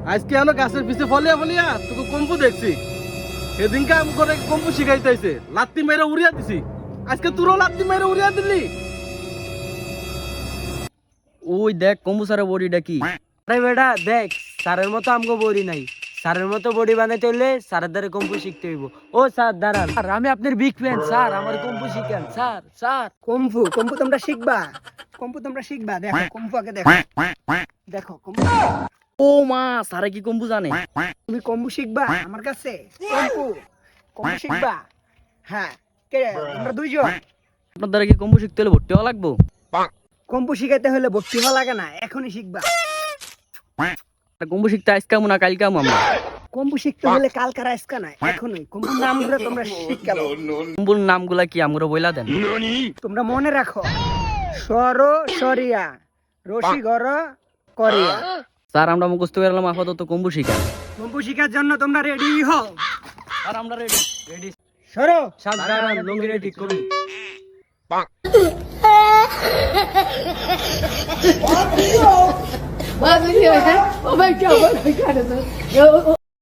আজকে আনো গাছের পিছে ফলিয়া ফলিয়া তোকে কম্পু দেখছি। সেদিনকে আমি করে কম্পু শিখাইতেছে, লাত্তি মেরে উড়িয়া দিছি। আজকে তোরও লাত্তি মেরে উড়িয়া দিলি। ওই দেখ কম্বু স্যারের বডিটা কি। আরে বেটা দেখ, স্যারের মতো আমগো বডি নাই। স্যারের মতো বডি বানাইতে হলে স্যারের দ্বারা কম্পু শিখতে হইব। ও স্যার দাঁড়ান, স্যার আমি আপনার বিগ ফ্যান স্যার, আমার কম্পু শিখান স্যার। স্যার কম্ফু কম্ফু তোমরা শিখবা, কম্ফু তোমরা শিখবা। দেখো কম্ফু আগে দেখো, দেখো কম্ফু। ও মা, স্যারে কি কম্বু জানে? তুমি কম্ফু শিখবা আমার কাছে? কম্ফু কম্ফু শিখবা? হ্যাঁ, কে তোমরা দুইজন? আপনার দ্বারা কি কম্বু শিখতে হলে ভর্তি হওয়া লাগবো? কম্ফু শিখাইতে হলে ভর্তি হওয়া লাগে না, এখনই শিখবা। কম্বু শিখতে আজকে না কাল কাম আমরা। কম্ফু শিখতে হলে কালকার আজকা না, এখনই। কম্ফুর নামগুলো তোমরা শিখা লও। কম্বুর নামগুলা কি আমরা বইলা দেন? তোমরা মনে রাখো, সর সরিয়া, রশি গর করিয়া। স্যার আমরা মুখস্থ করলাম, আপাতত কম্বু শিখা। কম্ফু শিখার জন্য তোমরা রেডি হও। আর আমরা রেডি রেডি। সরো। স্যার দাঁড়ান, লঙ্গিটা ঠিক করুন। Oh my God! Oh my God!